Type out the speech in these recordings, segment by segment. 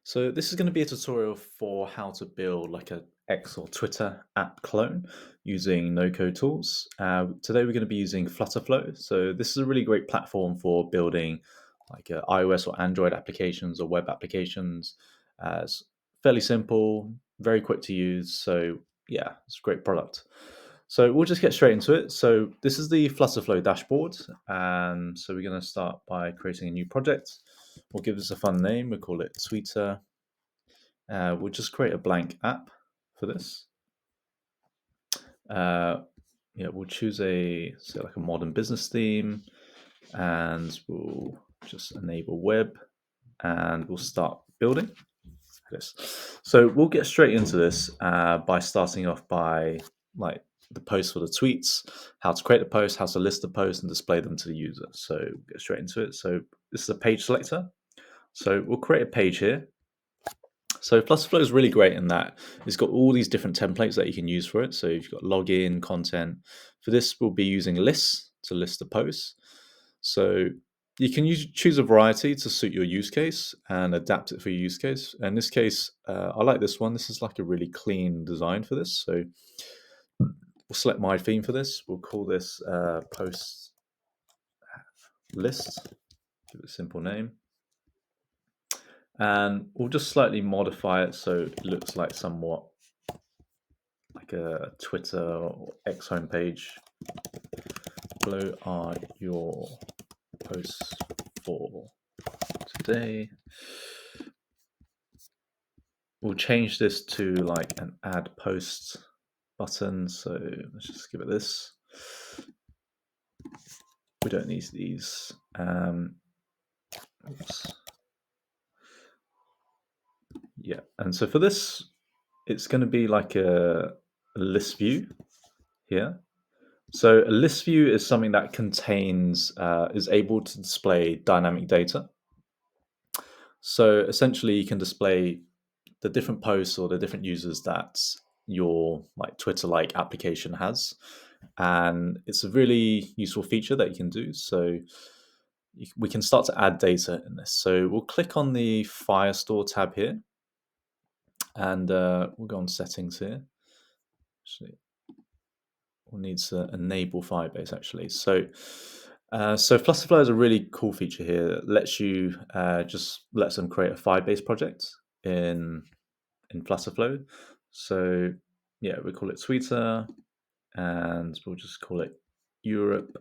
So this is going to be a tutorial for how to build like a X or Twitter app clone using no-code tools. Today we're going to be using Flutterflow. So this is a really great platform for building like iOS or Android applications or web applications. It's fairly simple, very quick to use. So yeah, it's a great product. So we'll just get straight into it. So this is the Flutterflow dashboard. And so we're going to start by creating a new project. We'll give this a fun name. We'll call it Twitter. We'll just create a blank app for this. Uh, yeah, we'll choose say like a modern business theme, and we'll just enable web, and we'll start building this. So we'll get straight into this by starting off by like the post for the tweets, how to create a post, how to list the post, and display them to the user. So we'll get straight into it. So this is a page selector. So we'll create a page here. So Flutterflow is really great in that it's got all these different templates that you can use for it. So you've got login, content. For this, we'll be using lists to list the posts. So you can choose a variety to suit your use case and adapt it for your use case. In this case, I like this one. This is like a really clean design for this. So we'll select my theme for this. We'll call this post list. Give it a simple name. And we'll just slightly modify it so it looks like somewhat like a Twitter or X homepage. Below are your posts for today. We'll change this to like an add post button. So let's just give it this. We don't need these. Oops. Yeah, and so for this, it's going to be like a list view here. So a list view is something that contains, is able to display dynamic data. So essentially, you can display the different posts or the different users that your like Twitter-like application has, and it's a really useful feature that you can do. So we can start to add data in this. So we'll click on the Firestore tab here, and we'll go on Settings here. Actually, we'll need to enable Firebase actually. So Flutterflow is a really cool feature here that lets you just lets them create a Firebase project in Flutterflow. So yeah, we call it Twitter, and we'll just call it Europe,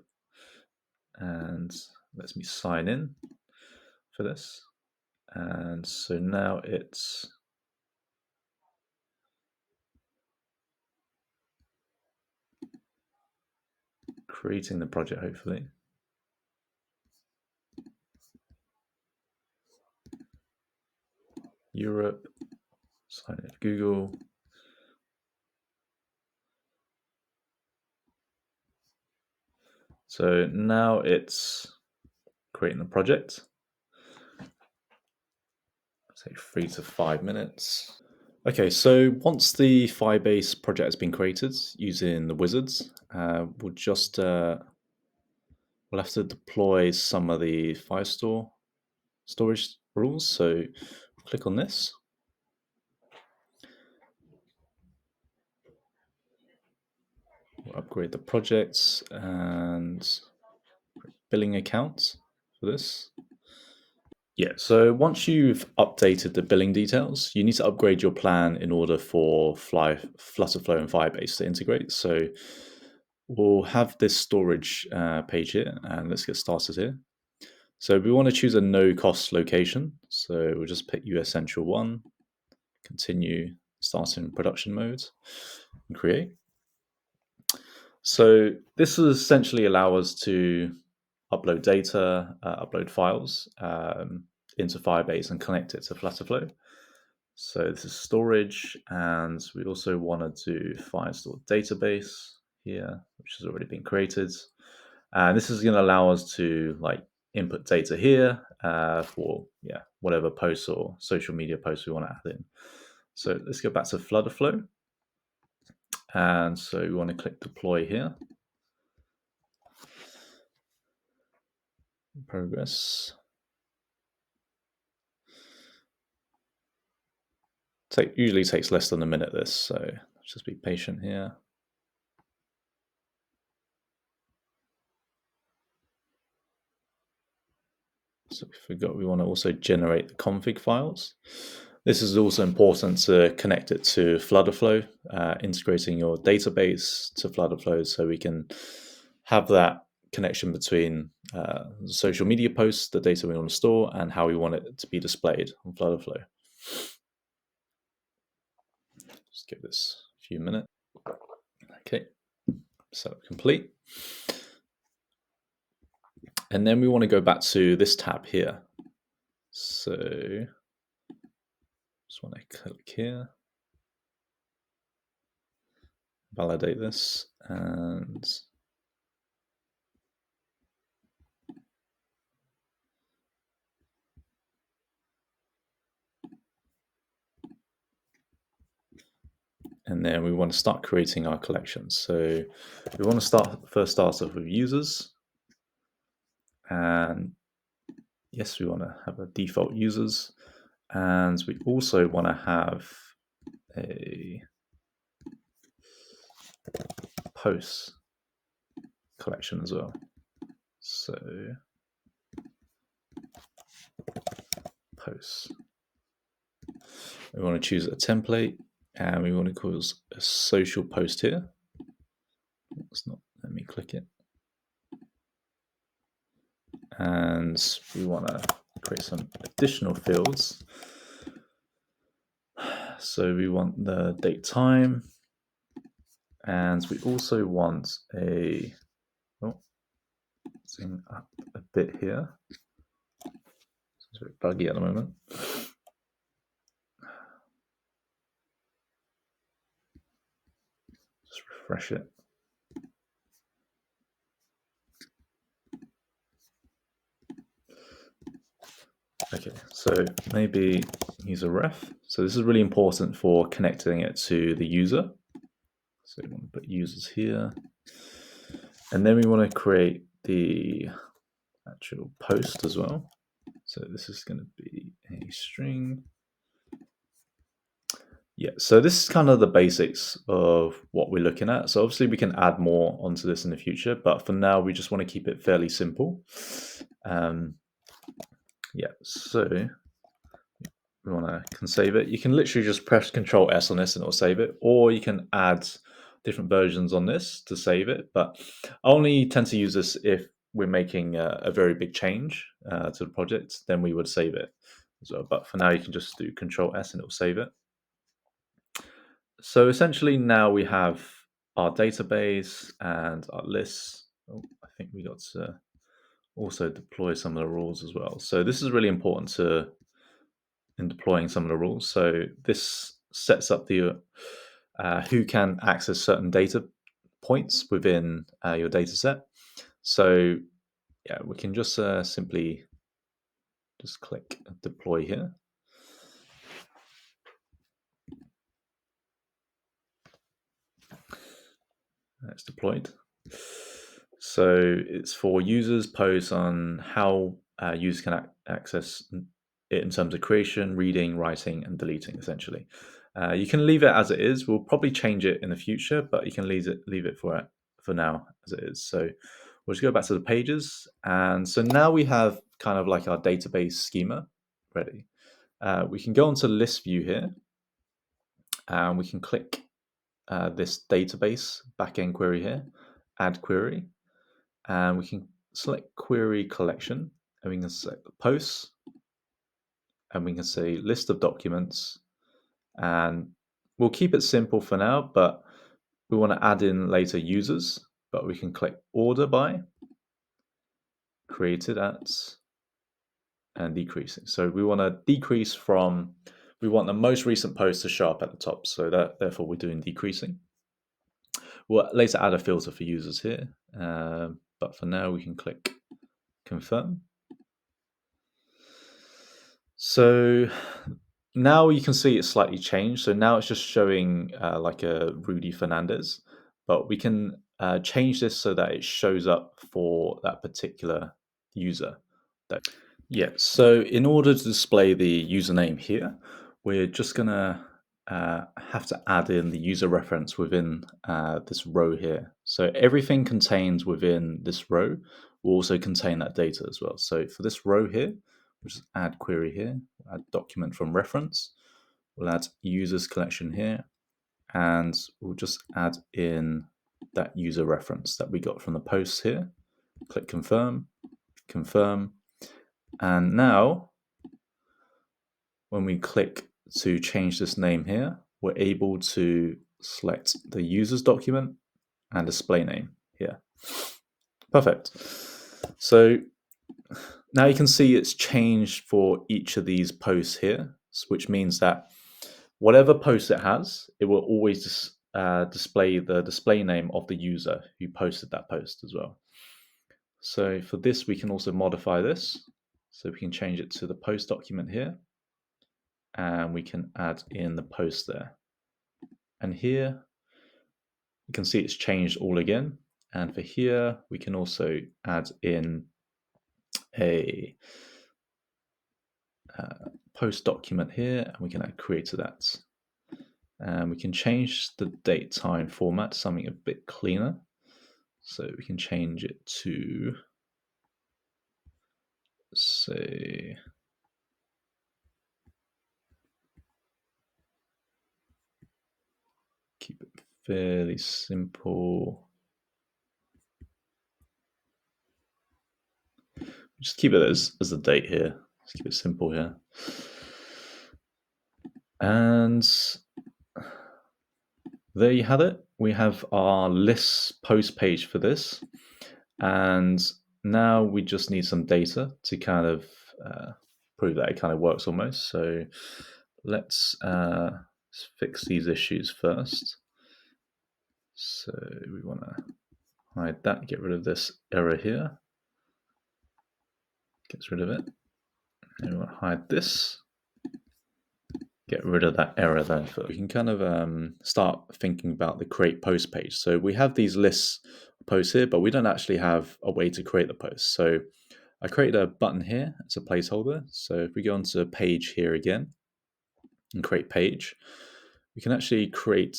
and lets me sign in for this. And so now it's creating the project, hopefully. Europe, sign in with Google. So now it's creating the project. Say 3 to 5 minutes. Okay, so once the Firebase project has been created using the wizards, we'll just we'll have to deploy some of the Firestore storage rules. So click on this. We'll upgrade the projects and billing account for this. Yeah, so once you've updated the billing details, you need to upgrade your plan in order for Flutterflow and Firebase to integrate. So we'll have this storage page here, and let's get started here. So we want to choose a no-cost location. So we'll just pick US Central 1, continue, start in production mode, and create. So this will essentially allow us to upload data, upload files into Firebase and connect it to Flutterflow. So this is storage, and we also want to do Firestore database here, which has already been created. And this is going to allow us to like input data here for whatever posts or social media posts we want to add in. So let's go back to Flutterflow. And so we want to click deploy here. Progress. Usually takes less than a minute, this, so let's just be patient here. So we forgot we want to also generate the config files. This is also important to connect it to Flutterflow, integrating your database to Flutterflow so we can have that connection between social media posts, the data we want to store, and how we want it to be displayed on Flutterflow. Just give this a few minutes. Okay, setup complete. And then we want to go back to this tab here. So just want to click here, validate this, and then we want to start creating our collections. So we want to first start off with users, and yes, we want to have a default users, and we also want to have a posts collection as well. So posts, we want to choose a template, and we want to call a social post here. It's not, let me click it. And we want to create some additional fields. So we want the date time, and we also want a, zoom up a bit here. It's a bit buggy at the moment. Just refresh it. Okay, so maybe use a ref. So this is really important for connecting it to the user. So we want to put users here. And then we want to create the actual post as well. So this is going to be a string. Yeah, so this is kind of the basics of what we're looking at. So obviously we can add more onto this in the future, but for now we just want to keep it fairly simple. Yeah, so we can save it. You can literally just press Control S on this and it'll save it, or you can add different versions on this to save it. But I only tend to use this if we're making a very big change to the project, then we would save it as well. But for now, you can just do Control S and it'll save it. So essentially now we have our database and our lists. Oh, I think we got to also deploy some of the rules as well. So this is really important in deploying some of the rules. So this sets up the who can access certain data points within your data set. So yeah, we can just simply just click deploy here. It's deployed. So it's for users posts on how users can access it in terms of creation, reading, writing, and deleting, essentially. You can leave it as it is. We'll probably change it in the future, but you can leave it for now as it is. So we'll just go back to the pages. And so now we have kind of like our database schema ready. We can go onto list view here, and we can click this database backend query here, add query, and we can select query collection, and we can select the posts, and we can say list of documents, and we'll keep it simple for now, but we want to add in later users, but we can click order by, created at, and decreasing. So we want to decrease from, we want the most recent post to show up at the top, so that therefore we're doing decreasing. We'll later add a filter for users here, but for now we can click confirm. So now you can see it's slightly changed. So now it's just showing like a Rudy Fernandez, but we can change this so that it shows up for that particular user. Yeah, so in order to display the username here, we're just gonna have to add in the user reference within this row here. So everything contained within this row will also contain that data as well. So for this row here, we'll just add query here, add document from reference, we'll add users collection here, and we'll just add in that user reference that we got from the posts here. Click confirm, confirm, and now when we click to change this name here, we're able to select the user's document and display name here. Perfect. So now you can see it's changed for each of these posts here, which means that whatever post it has, it will always display the display name of the user who posted that post as well. So for this, we can also modify this. So we can change it to the post document here, and we can add in the post there. And here, you can see it's changed all again. And for here, we can also add in a post document here, and we can add query to that. And we can change the date time format to something a bit cleaner. So we can change it to, say, keep it fairly simple. Just keep it as the date here. Let's keep it simple here. And there you have it. We have our lists post page for this. And now we just need some data to kind of prove that it kind of works almost. So let's fix these issues first. So we want to hide that, get rid of this error here. Gets rid of it. And we want to hide this. Get rid of that error there. We can kind of start thinking about the create post page. So we have these lists posts here, but we don't actually have a way to create the post. So I created a button here as a placeholder. So if we go onto page here again and create page, we can actually create,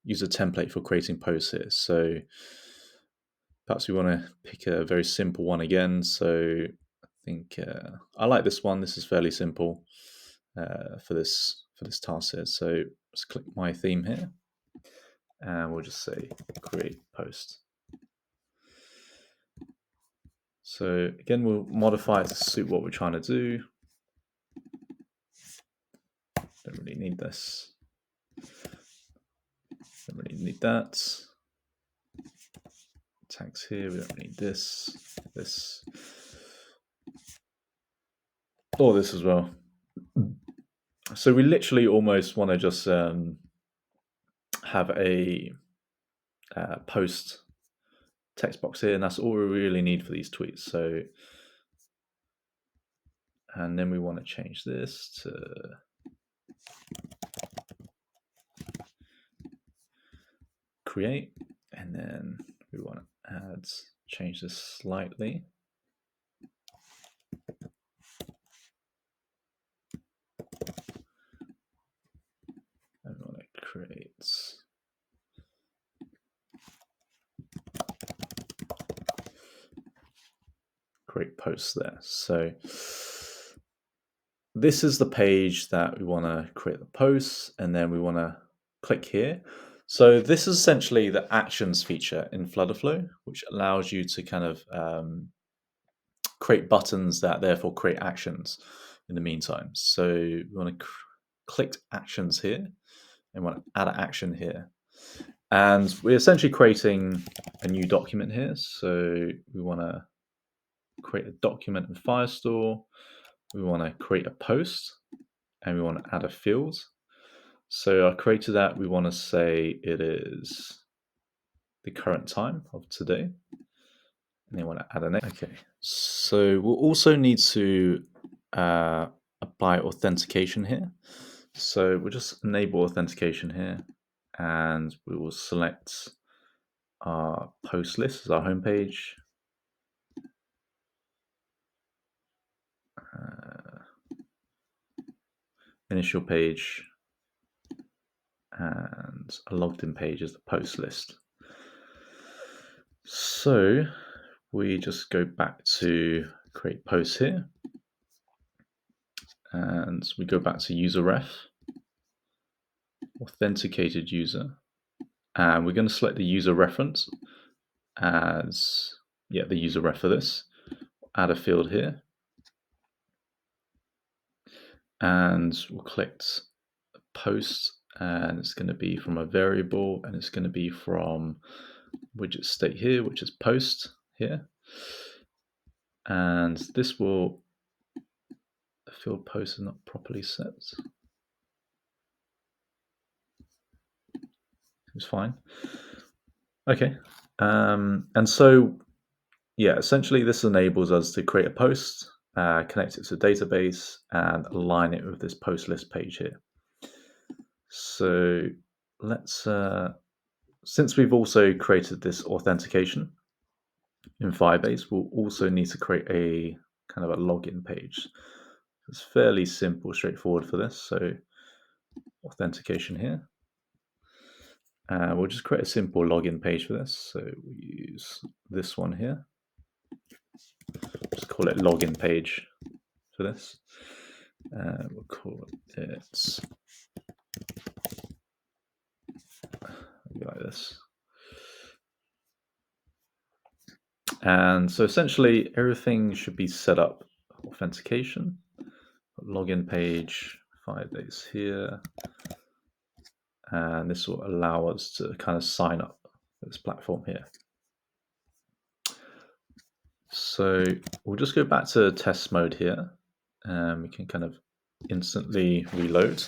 use a template for creating posts here. So perhaps we want to pick a very simple one again. So I think I like this one. This is fairly simple for this task here. So let's click my theme here, and we'll just say create post. So again, we'll modify it to suit what we're trying to do. Don't really need this. Don't really need that. Tags here, we don't need this, this, or this as well. So we literally almost want to just have a post text box here, and that's all we really need for these tweets. So, and then we want to change this to create, and then we want to change this slightly. And we want to create posts there. So this is the page that we want to create the posts, and then we want to click here. So this is essentially the actions feature in Flutterflow, which allows you to kind of create buttons that therefore create actions in the meantime. So we want to click actions here, and we want to add an action here. And we're essentially creating a new document here. So we want to create a document in Firestore. We want to create a post, and we want to add a field. So I created that. We want to say it is the current time of today. And then want to add a name. Okay. So we'll also need to apply authentication here. So we'll just enable authentication here, and we will select our post list as our homepage. Initial page, and a logged in page is the post list. So we just go back to create posts here, and we go back to user ref, authenticated user, and we're going to select the user reference as the user ref for this. Add a field here, and we'll click post, and it's going to be from a variable, and it's going to be from widget state here, which is post here, and this will the field post is not properly set. It's fine. Okay, and so essentially this enables us to create a post, connect it to a database, and align it with this post list page here. So let's, since we've also created this authentication in Firebase, we'll also need to create a kind of a login page. It's fairly simple, straightforward for this. So authentication here. We'll just create a simple login page for this. So we'll use this one here. Just call it login page for this. We'll call it like this. And so essentially everything should be set up. Authentication, login page, Firebase here. And this will allow us to kind of sign up for this platform here. So we'll just go back to test mode here, and we can kind of instantly reload.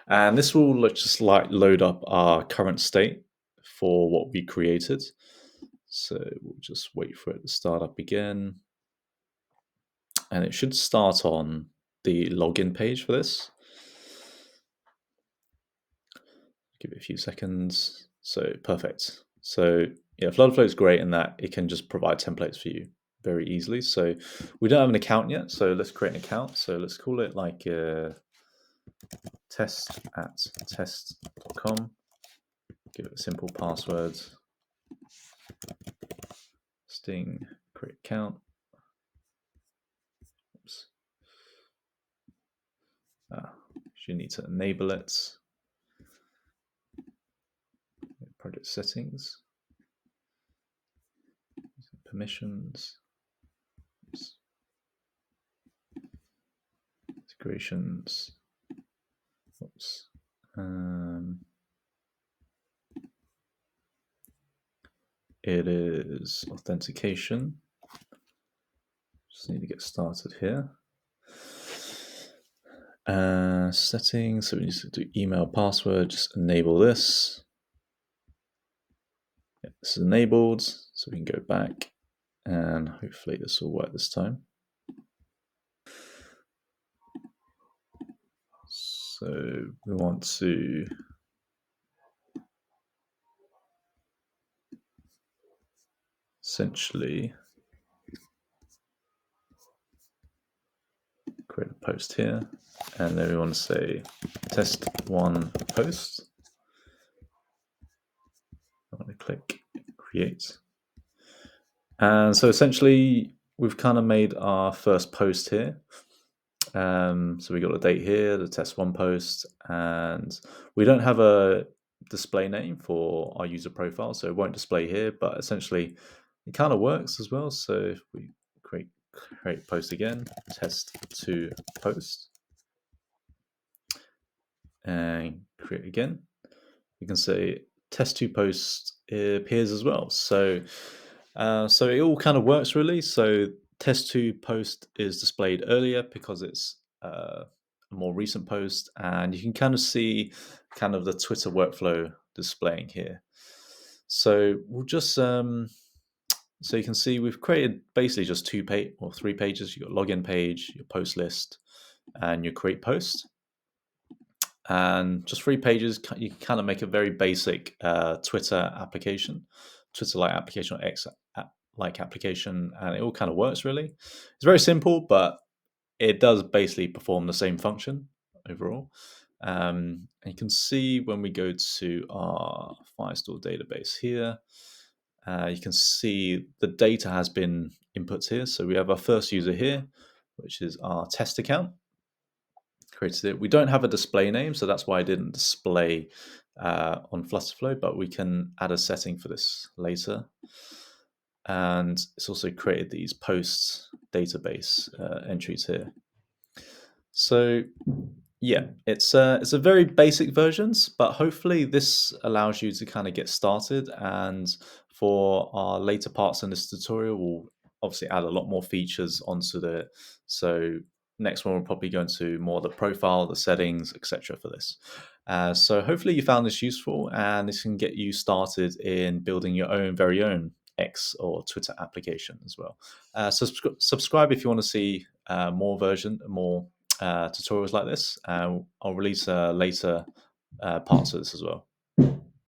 And this will just like load up our current state for what we created. So we'll just wait for it to start up again. And it should start on the login page for this. Give it a few seconds. So perfect. So Floodflow is great in that it can just provide templates for you very easily. So we don't have an account yet, so let's create an account. So let's call it like test@test.com. Give it a simple password. Sting, create account. Oops. You need to enable it. Project settings, permissions, integrations. Oops. It is authentication. Just need to get started here. Settings. So we need to do email, password. Just enable this. This is enabled, so we can go back, and hopefully this will work this time. So we want to essentially create a post here, and then we want to say test one post. I want to click create. And so essentially we've kind of made our first post here. So we got a date here, the test one post, and we don't have a display name for our user profile, so it won't display here, but essentially it kind of works as well. So if we create post again, test two post, and create again, we can say test two post appears as well. So so it all kind of works really. So test two post is displayed earlier because it's a more recent post, and you can kind of see kind of the Twitter workflow displaying here. So we'll just so you can see we've created basically just 3 pages. You've got login page, your post list, and your create post. And just 3 pages, you can kind of make a very basic Twitter application, Twitter-like application, or X-like application, and it all kind of works really. It's very simple, but it does basically perform the same function overall. And you can see when we go to our Firestore database here, you can see the data has been input here. So we have our first user here, which is our test account. Created it. We don't have a display name, so that's why I didn't display on Flutterflow, but we can add a setting for this later. And it's also created these post database entries here. So yeah, it's a very basic versions, but hopefully this allows you to kind of get started. And for our later parts in this tutorial, we'll obviously add a lot more features onto the. So next one we'll probably go into more the profile, the settings, etc. for this. So hopefully you found this useful, and this can get you started in building your own very own X or Twitter application as well. So subscribe if you want to see more tutorials like this. I'll release later parts of this as well.